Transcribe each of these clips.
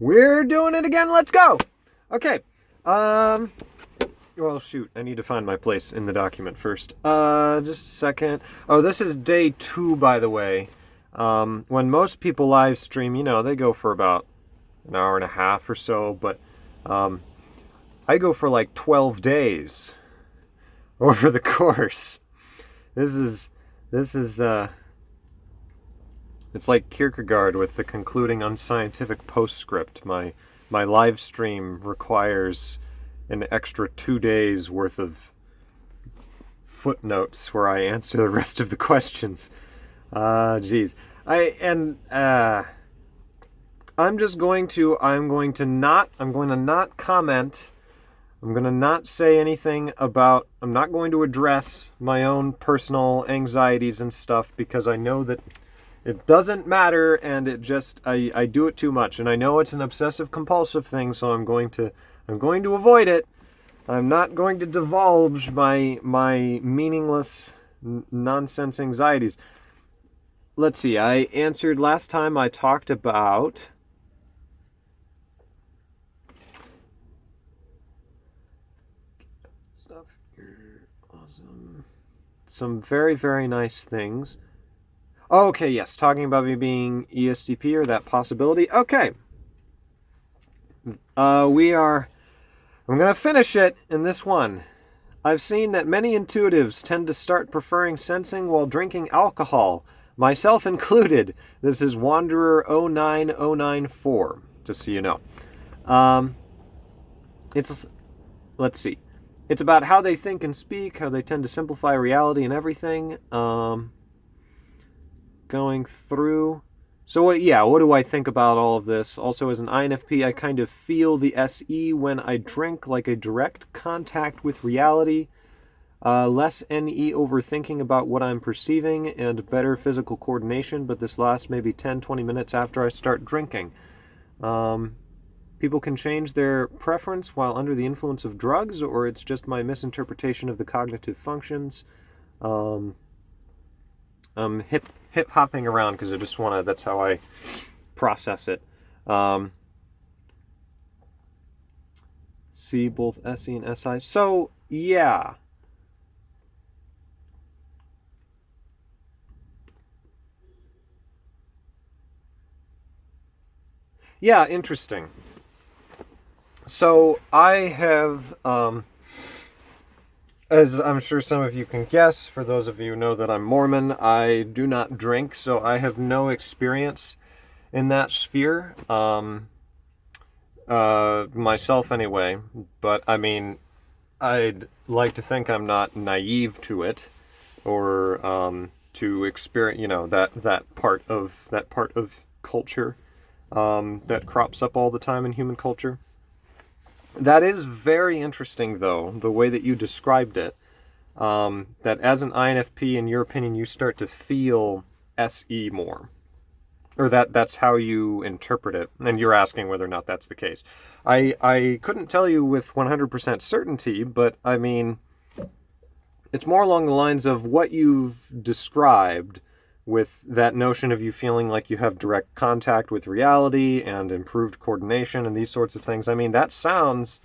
We're doing it again. Let's go. Okay. Well, shoot. I need to find my place in the document first. Just a second. Oh, this is day 2, by the way. When most people live stream, they go for about an hour and a half or so, but I go for like 12 days over the course. This is it's like Kierkegaard with the concluding unscientific postscript. My live stream requires an extra 2 days worth of footnotes where I answer the rest of the questions. Geez. I'm going to not comment. I'm going to not say anything about, I'm not going to address my own personal anxieties and stuff because I know that it doesn't matter and it just, I do it too much. And I know it's an obsessive compulsive thing, so I'm going to avoid it. I'm not going to divulge my meaningless nonsense anxieties. Let's see, I answered last time I talked about stuff here. Awesome. Some very, very nice things. Oh, okay, yes, talking about me being ESTP or that possibility. Okay. I'm going to finish it in this one. I've seen that many intuitives tend to start preferring sensing while drinking alcohol, myself included. This is Wanderer 09094, just so you know. Let's see. It's about how they think and speak, how they tend to simplify reality and everything. Going through. So what do I think about all of this? Also, as an INFP, I kind of feel the SE when I drink, like a direct contact with reality. Less NE overthinking about what I'm perceiving and better physical coordination, but this lasts maybe 10-20 minutes after I start drinking. People can change their preference while under the influence of drugs, or it's just my misinterpretation of the cognitive functions. Hip hopping around because I just want to, that's how I process it. See both SE and SI. So, yeah. Yeah, interesting. So, I have, as I'm sure some of you can guess, for those of you who know that I'm Mormon, I do not drink, so I have no experience in that sphere, myself anyway, but I mean, I'd like to think I'm not naive to it, or to experience, that part of culture that crops up all the time in human culture. That is very interesting, though, the way that you described it, that as an INFP, in your opinion, you start to feel SE more. Or that's how you interpret it, and you're asking whether or not that's the case. I couldn't tell you with 100% certainty, but, I mean, it's more along the lines of what you've described with that notion of you feeling like you have direct contact with reality and improved coordination and these sorts of things. I mean, that sounds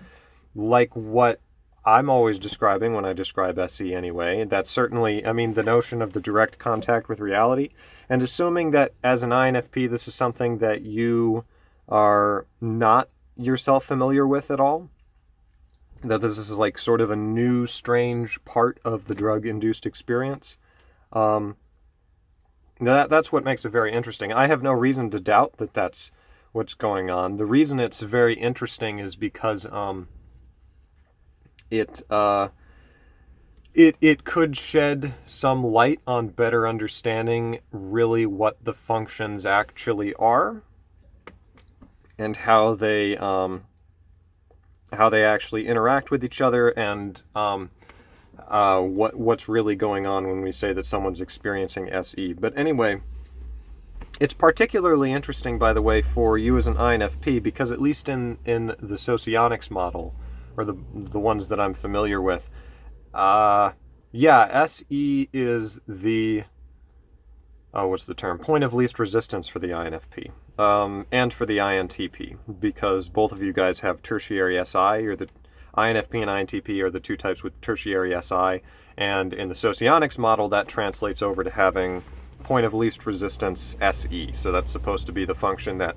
like what I'm always describing when I describe SE anyway. That's certainly, I mean, the notion of the direct contact with reality. And assuming that as an INFP, this is something that you are not yourself familiar with at all, that this is like sort of a new, strange part of the drug-induced experience, that's what makes it very interesting. I have no reason to doubt that that's what's going on. The reason it's very interesting is because it could shed some light on better understanding really what the functions actually are and how they actually interact with each other, and what's really going on when we say that someone's experiencing SE. But anyway, it's particularly interesting, by the way, for you as an INFP, because at least in the Socionics model, or the ones that I'm familiar with, SE is the, what's the term? Point of least resistance for the INFP. and for the INTP, because both of you guys have tertiary SI, or the INFP and INTP are the two types with tertiary SI, and in the Socionics model, that translates over to having point of least resistance SE. So that's supposed to be the function that,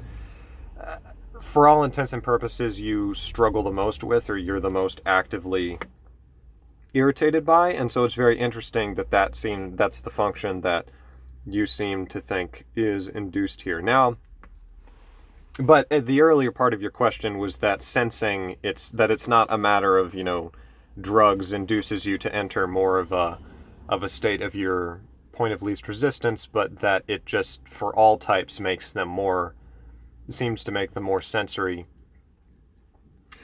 for all intents and purposes, you struggle the most with, or you're the most actively irritated by. And so it's very interesting that that's the function that you seem to think is induced here. Now, but the earlier part of your question was that sensing it's not a matter of, drugs induces you to enter more of a state of your point of least resistance, but that it just, for all types, seems to make them more sensory.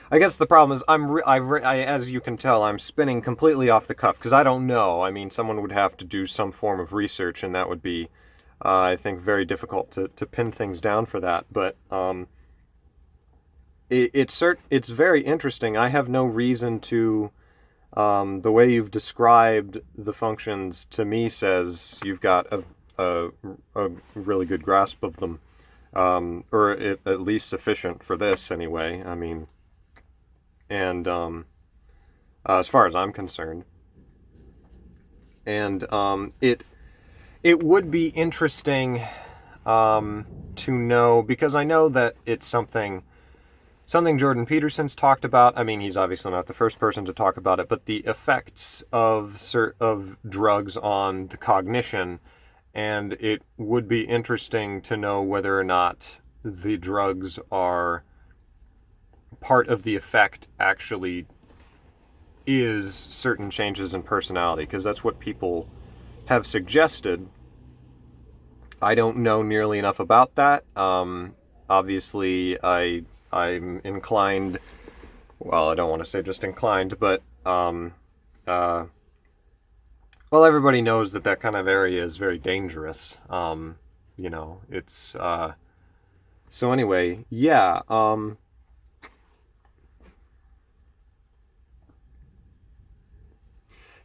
I guess the problem is as you can tell, I'm spinning completely off the cuff because I don't know. I mean, someone would have to do some form of research, and that would be, I think, very difficult to pin things down for that. But it's very interesting. I have no reason to. The way you've described the functions to me says you've got a really good grasp of them, or at least sufficient for this anyway. I mean. And as far as I'm concerned, and it would be interesting to know, because I know that it's something Jordan Peterson's talked about. I mean, he's obviously not the first person to talk about it, but the effects of drugs on the cognition, and it would be interesting to know whether or not the drugs are part of the effect actually is certain changes in personality, because that's what people have suggested. I don't know nearly enough about that. Obviously, I'm inclined, well, I don't want to say just inclined, but well, everybody knows that kind of area is very dangerous. It's so anyway, yeah.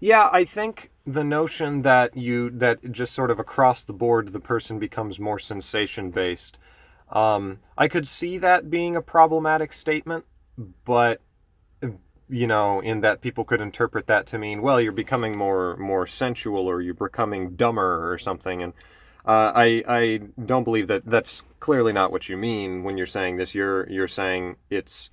Yeah, I think the notion that just sort of across the board the person becomes more sensation based, I could see that being a problematic statement, but in that people could interpret that to mean, well, you're becoming more sensual, or you're becoming dumber or something, and I don't believe that that's clearly not what you mean when you're saying this. You're saying it's,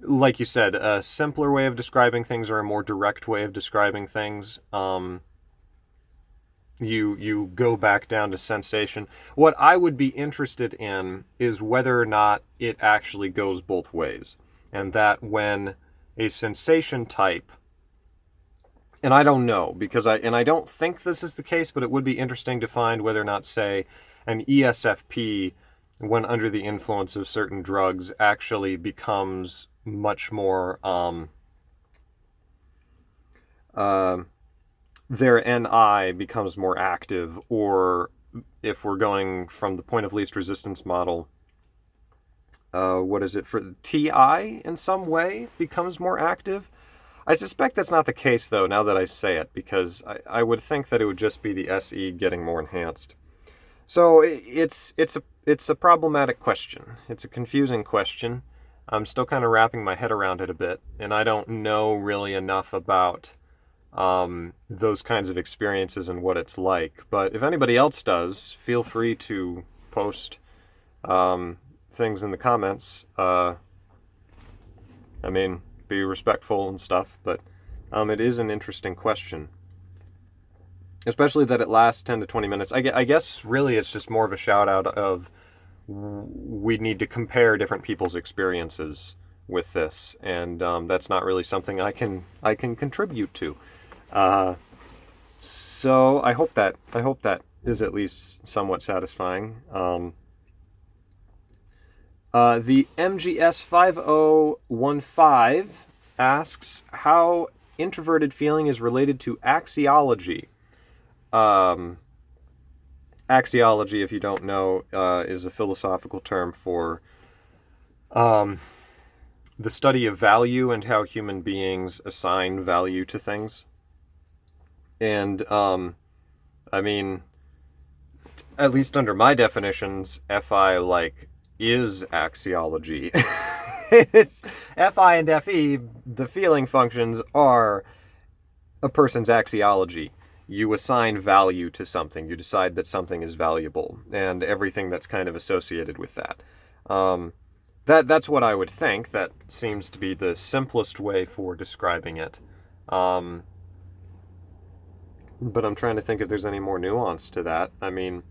like you said, a simpler way of describing things, or a more direct way of describing things. You go back down to sensation. What I would be interested in is whether or not it actually goes both ways, and that when a sensation type, and I don't know, because I don't think this is the case, but it would be interesting to find whether or not, say, an ESFP, when under the influence of certain drugs, actually becomes much more their NI becomes more active, or if we're going from the point of least resistance model, what is it, for TI in some way becomes more active. I suspect that's not the case, though, now that I say it, because I would think that it would just be the SE getting more enhanced. So it's a problematic question. It's a confusing question. I'm still kind of wrapping my head around it a bit, and I don't know really enough about those kinds of experiences and what it's like. But if anybody else does, feel free to post things in the comments. I mean, be respectful and stuff, but it is an interesting question. Especially that it lasts 10 to 20 minutes. I guess really it's just more of a shout out of, we need to compare different people's experiences with this, and that's not really something I can contribute to. So I hope that is at least somewhat satisfying. The MGS5015 asks how introverted feeling is related to axiology. Axiology, if you don't know, is a philosophical term for the study of value and how human beings assign value to things. And I mean, at least under my definitions, FI, like, is axiology. It's FI and FE, the feeling functions are a person's axiology. You assign value to something. You decide that something is valuable, and everything that's kind of associated with that. That's what I would think. That seems to be the simplest way for describing it. But I'm trying to think if there's any more nuance to that. I mean,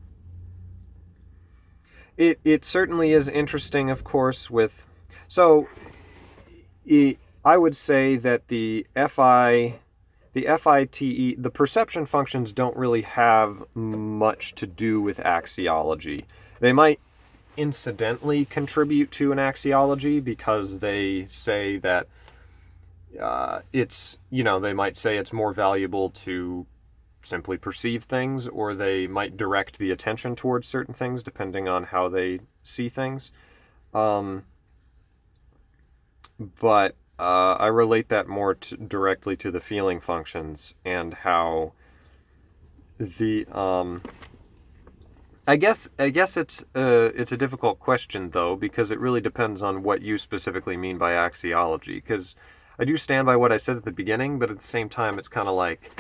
it certainly is interesting, of course, with... So, I would say that the FITE, the perception functions don't really have much to do with axiology. They might incidentally contribute to an axiology because they say that they might say it's more valuable to simply perceive things, or they might direct the attention towards certain things depending on how they see things. But I relate that more directly to the feeling functions and how the I guess it's a difficult question though, because it really depends on what you specifically mean by axiology. Because I do stand by what I said at the beginning, but at the same time, it's kind of like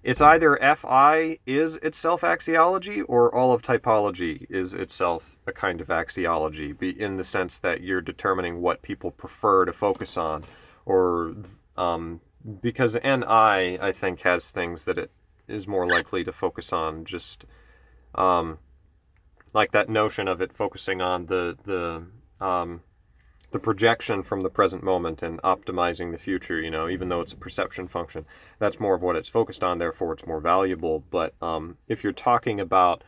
it's either FI is itself axiology, or all of typology is itself a kind of axiology, in the sense that you're determining what people prefer to focus on, or because NI, I think, has things that it is more likely to focus on, just like that notion of it focusing on the projection from the present moment and optimizing the future, even though it's a perception function. That's more of what it's focused on, therefore it's more valuable. But if you're talking about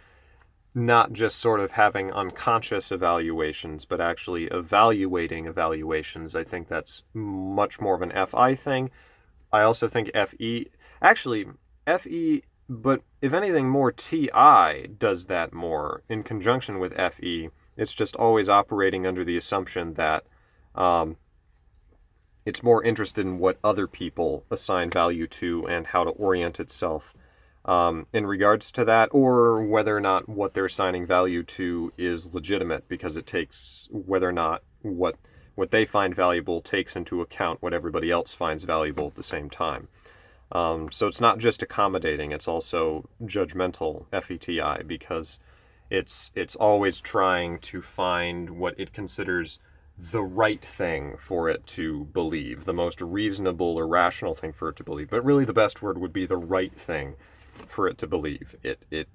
not just sort of having unconscious evaluations, but actually evaluating evaluations, I think that's much more of an FI thing. I also think FE, but if anything more, TI does that more in conjunction with FE. It's just always operating under the assumption that it's more interested in what other people assign value to and how to orient itself in regards to that, or whether or not what they're assigning value to is legitimate, because it takes whether or not what they find valuable takes into account what everybody else finds valuable at the same time. So it's not just accommodating, it's also judgmental, FETI, because it's always trying to find what it considers the right thing for it to believe, the most reasonable or rational thing for it to believe. But really the best word would be the right thing for it to believe. It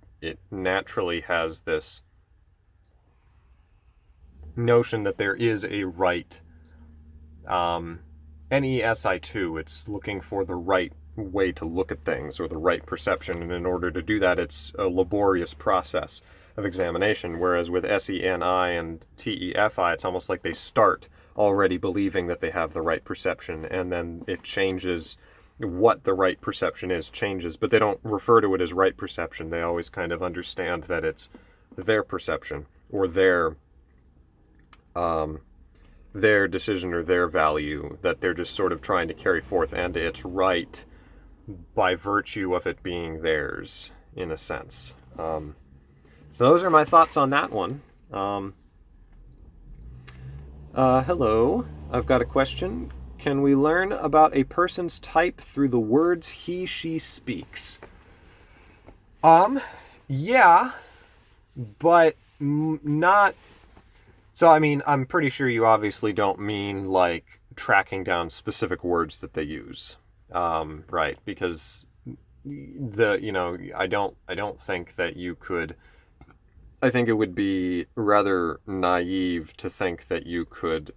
naturally has this notion that there is a right, NESI2, it's looking for the right way to look at things, or the right perception, and in order to do that it's a laborious process of examination, whereas with SENI and TEFI, it's almost like they start already believing that they have the right perception, and then it changes. What the right perception is changes, but they don't refer to it as right perception. They always kind of understand that it's their perception, or their decision, or their value, that they're just sort of trying to carry forth, and it's right by virtue of it being theirs, in a sense. So those are my thoughts on that one. Hello, I've got a question. Can we learn about a person's type through the words he, she speaks? Yeah, but not... So, I mean, I'm pretty sure you obviously don't mean, like, tracking down specific words that they use. Right, because I don't think that you could... I think it would be rather naive to think that you could,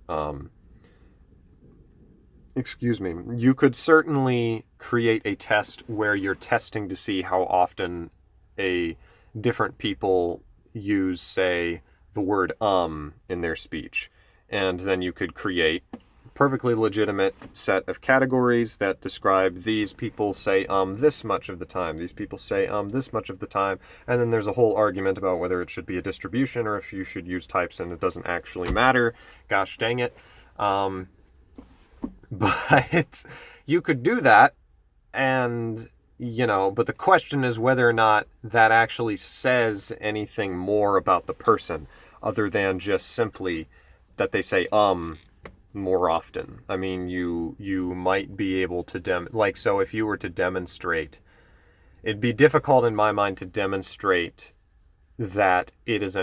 you could certainly create a test where you're testing to see how often different people use, say, the word in their speech. And then you could create perfectly legitimate set of categories that describe these people say this much of the time, these people say this much of the time, and then there's a whole argument about whether it should be a distribution or if you should use types, and it doesn't actually matter. Gosh dang it. But you could do that, and but the question is whether or not that actually says anything more about the person. other than just simply that they say more often. I mean, you might be able to like, so if you were to demonstrate, it'd be difficult in my mind to demonstrate that it is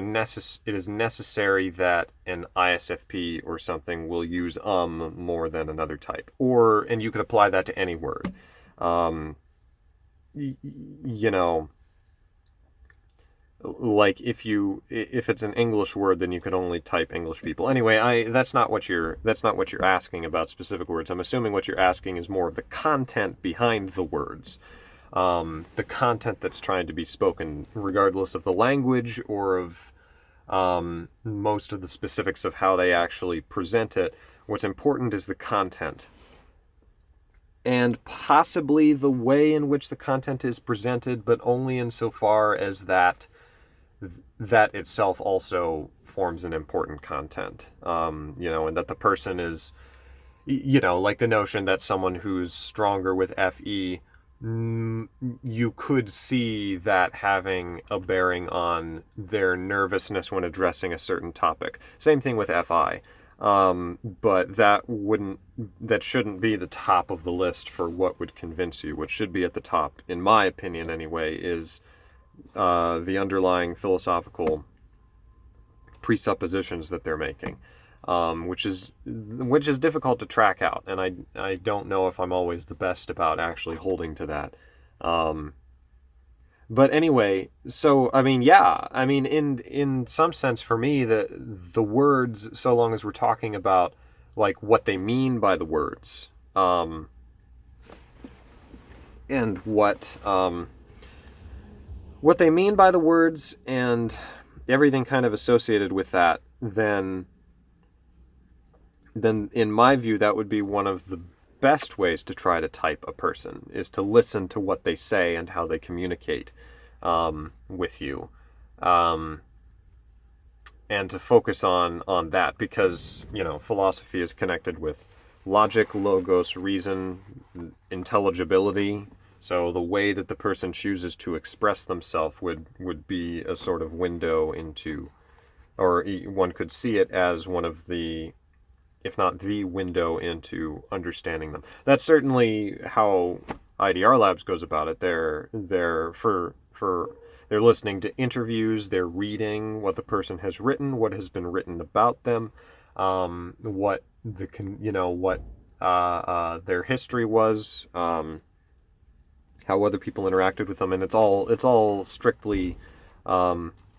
necessary that an ISFP or something will use more than another type. And you could apply that to any word. You know, like if it's an English word, then you can only type English people. Anyway, that's not what you're asking about specific words. I'm assuming what you're asking is more of the content behind the words. The content that's trying to be spoken, regardless of the language or of most of the specifics of how they actually present it. What's important is the content. And possibly the way in which the content is presented, but only insofar as that itself also forms an important content. And that the person is, like the notion that someone who's stronger with FE, you could see that having a bearing on their nervousness when addressing a certain topic. Same thing with FI. But that shouldn't be the top of the list for what would convince you. What should be at the top, in my opinion anyway, is the underlying philosophical presuppositions that they're making. Which is difficult to track out, and I don't know if I'm always the best about actually holding to that. But anyway, so in some sense for me, the words, so long as we're talking about like what they mean by the words, and what they mean by the words and everything kind of associated with that, then in my view, that would be one of the best ways to try to type a person, is to listen to what they say and how they communicate with you, and to focus on that, because philosophy is connected with logic, logos, reason, intelligibility. So the way that the person chooses to express themselves would be a sort of window into, or one could see it as one of the, if not the window into understanding them. That's certainly how IDR Labs goes about it. They're listening to interviews, they're reading what the person has written, what has been written about them, what their history was, how other people interacted with them, and it's all strictly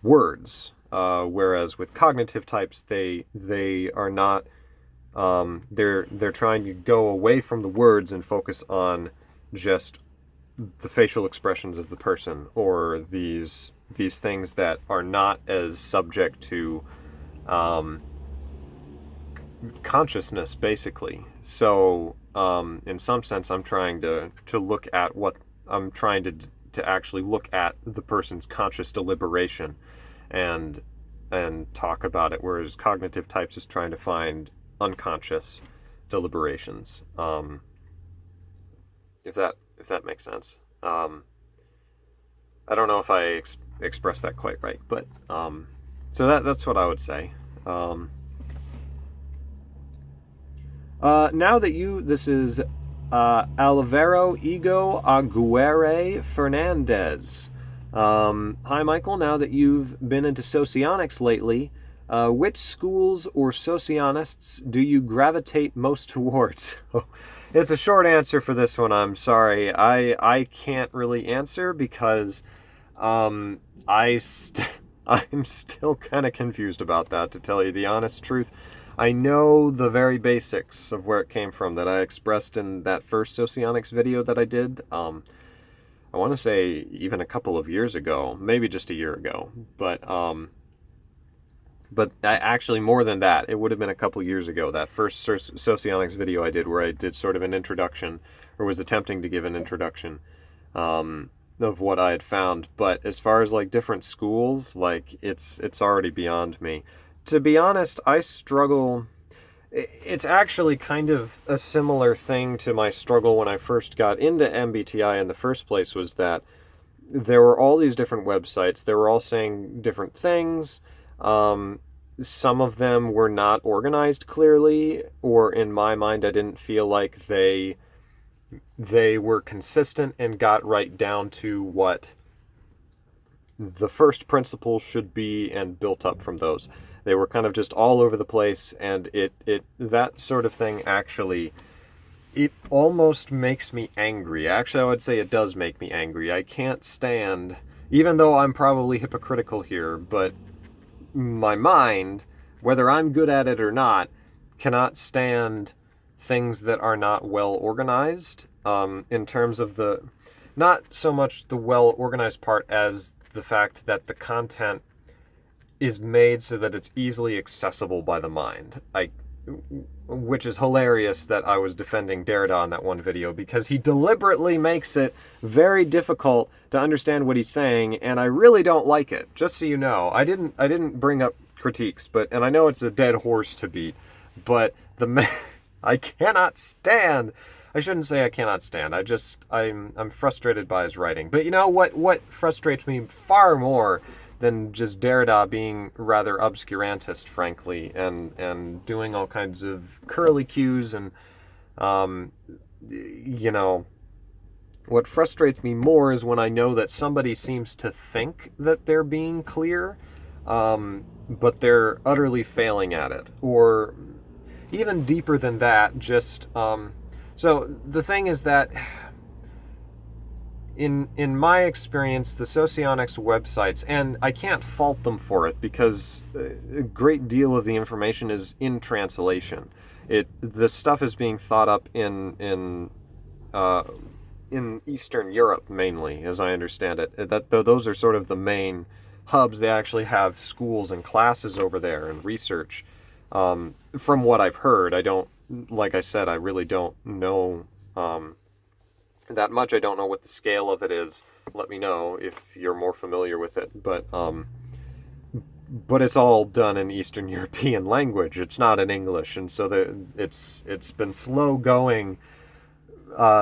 words. Whereas with cognitive types, they are not. They're trying to go away from the words and focus on just the facial expressions of the person, or these things that are not as subject to consciousness, basically. So in some sense, I'm trying to look at what I'm trying to actually look at the person's conscious deliberation and talk about it, whereas cognitive types is trying to find unconscious deliberations. If that makes sense. I don't know if I expressed that quite right, but so that's what I would say. Now that this is Alvaro Ego Aguirre Fernandez. Hi, Michael. Now that you've been into Socionics lately, which schools or socionists do you gravitate most towards? It's a short answer for this one. I'm sorry. I can't really answer because I'm still kind of confused about that, to tell you the honest truth. I know the very basics of where it came from that I expressed in that first Socionics video that I did. I want to say even a couple of years ago, maybe just a year ago, but actually more than that. It would have been a couple years ago, that first Socionics video I did, where I did sort of an introduction, or was attempting to give an introduction of what I had found. But as far as like different schools, like it's already beyond me. To be honest, I struggle. It's actually kind of a similar thing to my struggle when I first got into MBTI in the first place, was that there were all these different websites. They were all saying different things. some of them were not organized clearly, or in my mind, I didn't feel like they were consistent and got right down to what the first principles should be and built up from those. They were kind of just all over the place, and that sort of thing actually, it almost makes me angry. Actually, I would say it does make me angry. I can't stand, even though I'm probably hypocritical here, but my mind, whether I'm good at it or not, cannot stand things that are not well organized, in terms of not so much the well organized part as the fact that the content is made so that it's easily accessible by the mind. Which is hilarious that I was defending Derrida in that one video, because he deliberately makes it very difficult to understand what he's saying, and I really don't like it. Just so you know, I didn't bring up critiques, and I know it's a dead horse to beat, but I cannot stand. I shouldn't say I cannot stand. I'm frustrated by his writing. But you know what frustrates me far more than just Derrida being rather obscurantist, frankly, and doing all kinds of curlicues and, what frustrates me more is when I know that somebody seems to think that they're being clear, but they're utterly failing at it. Or even deeper than that, just, so the thing is that in my experience, the Socionics websites, and I can't fault them for it because a great deal of the information is in translation. The stuff is being thought up in Eastern Europe mainly, as I understand it. Those are sort of the main hubs. They actually have schools and classes over there and research. From what I've heard, like I said, I really don't know that much. I don't know what the scale of it is. Let me know if you're more familiar with it. But it's all done in Eastern European language. It's not in English, and so it's been slow going,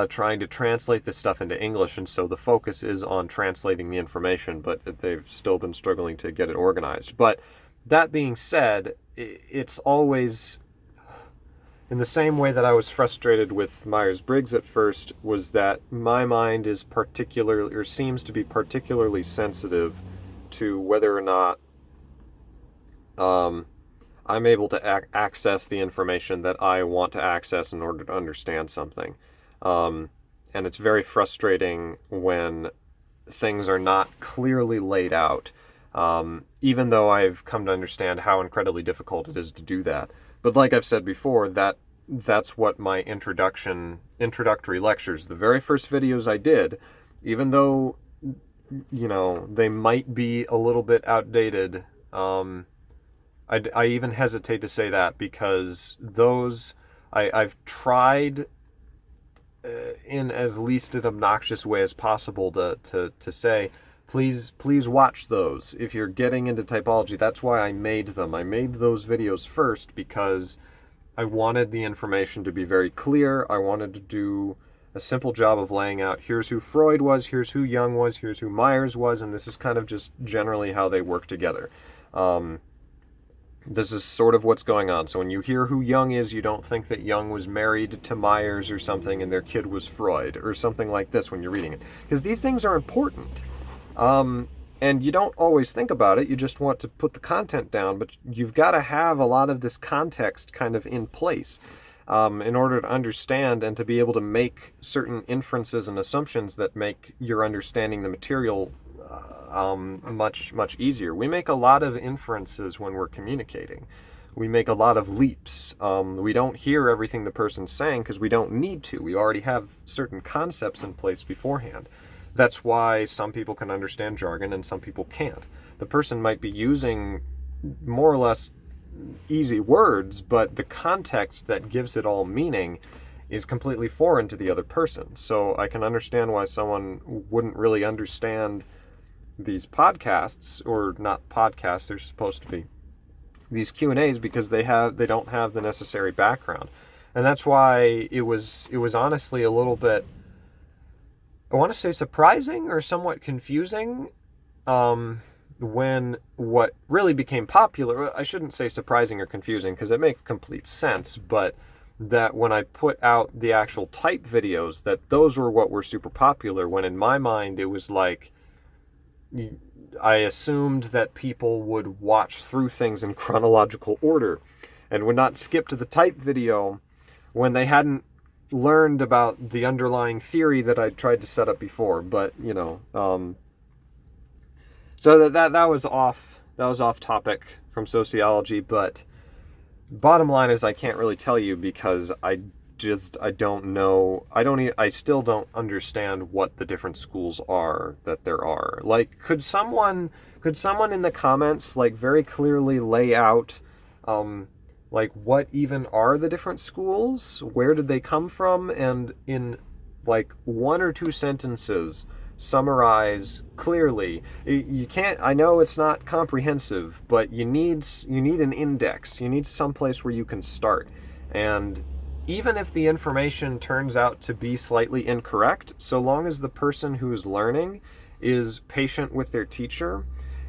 trying to translate this stuff into English, and so the focus is on translating the information, but they've still been struggling to get it organized. But that being said, it's always, in the same way that I was frustrated with Myers-Briggs at first, was that my mind is particularly, or seems to be particularly sensitive to whether or not I'm able to access the information that I want to access in order to understand something. And it's very frustrating when things are not clearly laid out, even though I've come to understand how incredibly difficult it is to do that. But like I've said before, that's what my introductory lectures, the very first videos I did, even though, they might be a little bit outdated, I even hesitate to say that, because those, I've tried in as least an obnoxious way as possible to say, please watch those if you're getting into typology. That's why I made them. I made those videos first because I wanted the information to be very clear. I wanted to do a simple job of laying out, here's who Freud was, here's who Jung was, here's who Myers was, and this is kind of just generally how they work together. This is sort of what's going on. So when you hear who Jung is, you don't think that Jung was married to Myers or something and their kid was Freud or something like this when you're reading it. Because these things are important. And you don't always think about it. You just want to put the content down, but you've got to have a lot of this context kind of in place in order to understand and to be able to make certain inferences and assumptions that make your understanding the material much, much easier. We make a lot of inferences when we're communicating. We make a lot of leaps. We don't hear everything the person's saying because we don't need to. We already have certain concepts in place beforehand. That's why some people can understand jargon and some people can't. The person might be using more or less easy words, but the context that gives it all meaning is completely foreign to the other person. So I can understand why someone wouldn't really understand these podcasts, or not podcasts, they're supposed to be these Q&As, because they don't have the necessary background. And that's why it was honestly a little bit, I want to say surprising or somewhat confusing, when what really became popular, I shouldn't say surprising or confusing because it makes complete sense, but that when I put out the actual type videos, that those were what were super popular, when in my mind it was like, I assumed that people would watch through things in chronological order and would not skip to the type video when they hadn't learned about the underlying theory that I tried to set up before. But, so that was off topic from sociology, but bottom line is I can't really tell you because I don't know. I still don't understand what the different schools are that there are. Like, could someone in the comments like very clearly lay out like what even are the different schools? Where did they come from? And in like 1 or 2 sentences summarize clearly. You can't, I know it's not comprehensive, but you need an index. You need some place where you can start. And even if the information turns out to be slightly incorrect, so long as the person who's learning is patient with their teacher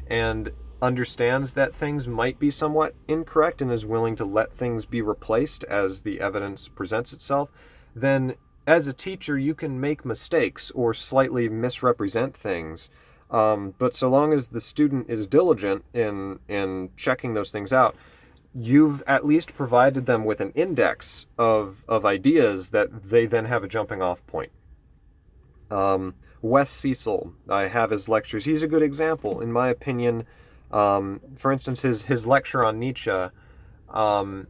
and understands that things might be somewhat incorrect and is willing to let things be replaced as the evidence presents itself, then as a teacher, you can make mistakes or slightly misrepresent things, but so long as the student is diligent in checking those things out, you've at least provided them with an index of ideas that they then have a jumping off point. Wes Cecil, I have his lectures. He's a good example, in my opinion. For instance, his lecture on Nietzsche, I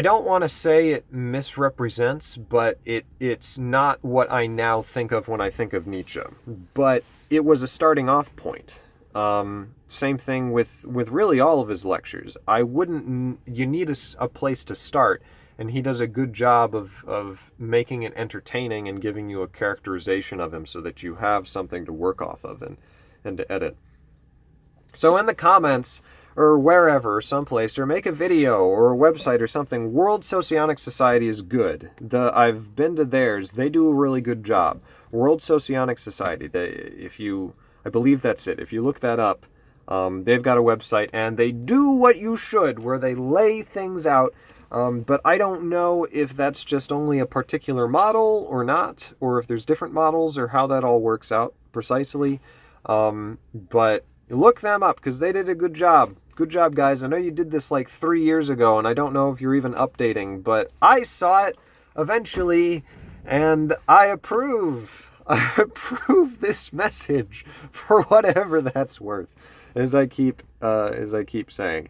don't want to say it misrepresents, but it's not what I now think of when I think of Nietzsche. But it was a starting off point. Same thing with really all of his lectures. You need a place to start, and he does a good job of making it entertaining and giving you a characterization of him so that you have something to work off of and to edit. So in the comments, or wherever, someplace, or make a video or a website or something, World Socionics Society is good. I've been to theirs. They do a really good job. World Socionics Society, I believe that's it. If you look that up, they've got a website, and they do what you should, where they lay things out. But I don't know if that's just only a particular model or not, or if there's different models, or how that all works out precisely. But look them up, because they did a good job. Good job, guys. I know you did this like 3 years ago, and I don't know if you're even updating, but I saw it eventually, and I approve. I approve this message for whatever that's worth, as I keep saying.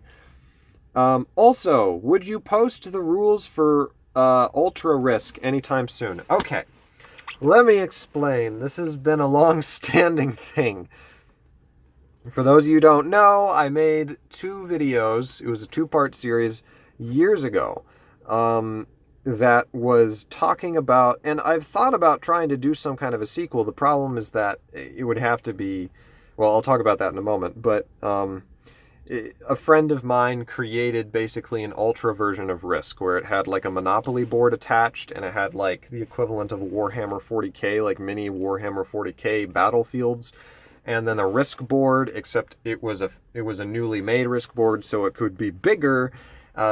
Also, would you post the rules for ultra risk anytime soon? Okay, let me explain. This has been a long-standing thing. For those of you who don't know, I made 2 videos. It was a 2-part series years ago that was talking about, and I've thought about trying to do some kind of a sequel. The problem is that it would have to be, well, I'll talk about that in a moment, but a friend of mine created basically an ultra version of Risk, where it had like a Monopoly board attached, and it had like the equivalent of a Warhammer 40k, like mini Warhammer 40k battlefields, and then a Risk board, except it was a newly made Risk board, so it could be bigger,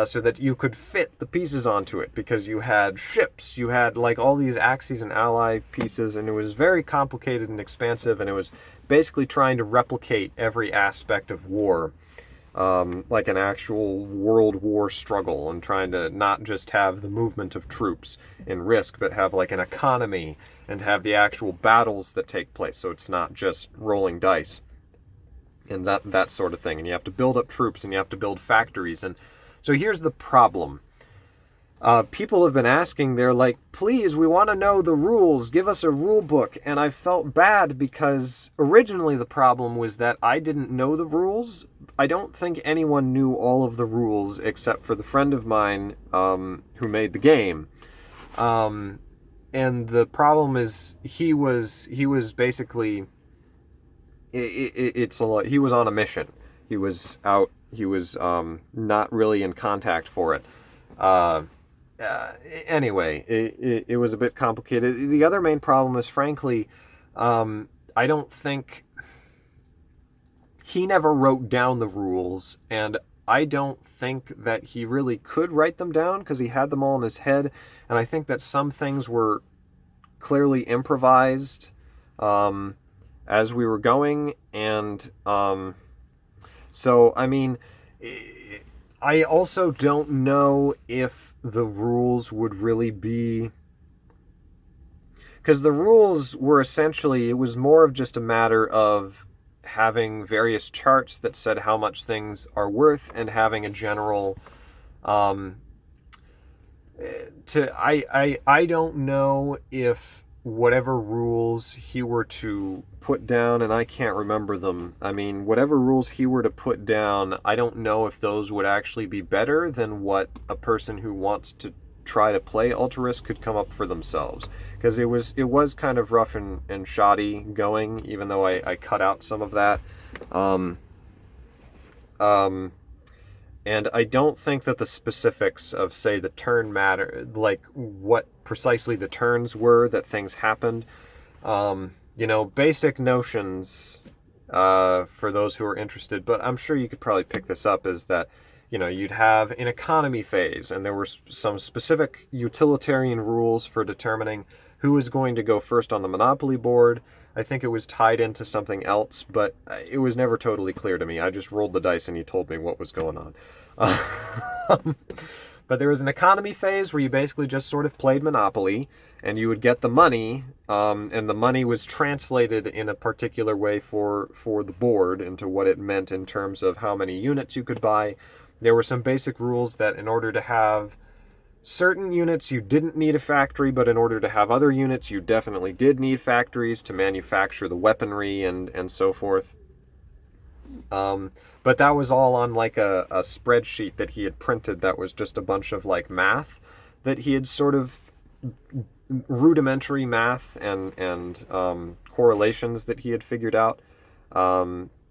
so that you could fit the pieces onto it, because you had ships, you had like all these axes and ally pieces, and it was very complicated and expansive, and it was basically trying to replicate every aspect of war, like an actual world war struggle, and trying to not just have the movement of troops in Risk, but have like an economy and have the actual battles that take place, so it's not just rolling dice and that sort of thing. And you have to build up troops, and you have to build factories. And so here's the problem. People have been asking, they're like, please, we want to know the rules, give us a rule book. And I felt bad, because originally the problem was that I didn't know the rules. I don't think anyone knew all of the rules except for the friend of mine who made the game. And the problem is he was basically, he was on a mission. He was out, he was not really in contact for it. anyway, it was a bit complicated. The other main problem is, frankly, I don't think he never wrote down the rules, and I don't think that he really could write them down because he had them all in his head, and I think that some things were clearly improvised as we were going, and so, I mean, I also don't know if the rules would really be... Because the rules were essentially, it was more of just a matter of having various charts that said how much things are worth and having a general... I don't know if whatever rules he were to put down, and I can't remember them. I mean, whatever rules he were to put down, I don't know if those would actually be better than what a person who wants to try to play Ultra Risk could come up for themselves. Because it was kind of rough and shoddy going, even though I cut out some of that. And I don't think that the specifics of, say, the turn matter, like what precisely the turns were that things happened. Basic notions for those who are interested, but I'm sure you could probably pick this up, is that, you'd have an economy phase, and there were some specific utilitarian rules for determining who was going to go first on the Monopoly board. I think it was tied into something else, but it was never totally clear to me. I just rolled the dice and he told me what was going on. But there was an economy phase where you basically just sort of played Monopoly, and you would get the money, and the money was translated in a particular way for the board into what it meant in terms of how many units you could buy. There were some basic rules that in order to have certain units, you didn't need a factory, but in order to have other units, you definitely did need factories to manufacture the weaponry and so forth. But that was all on like a spreadsheet that he had printed that was just a bunch of like math that he had sort of rudimentary math and correlations that he had figured out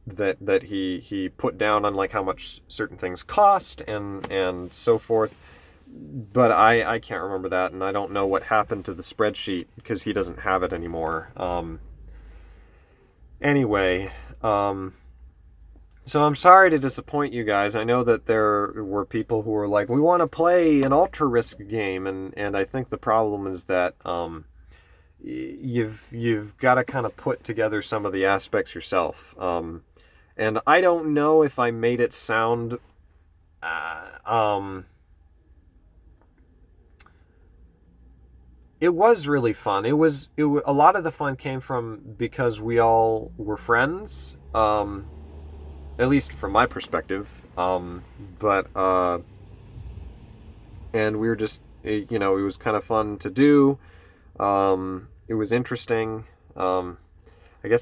that he put down on like how much certain things cost and so forth. But I can't remember that, and I don't know what happened to the spreadsheet because he doesn't have it anymore. Anyway, so I'm sorry to disappoint you guys. I know that there were people who were like, we want to play an Ultra Risk game, and I think the problem is that you've got to kind of put together some of the aspects yourself. And I don't know if I made it sound... It was really fun. A lot of the fun came from because we all were friends, at least from my perspective. But and we were just, it was kind of fun to do. It was interesting. I guess that's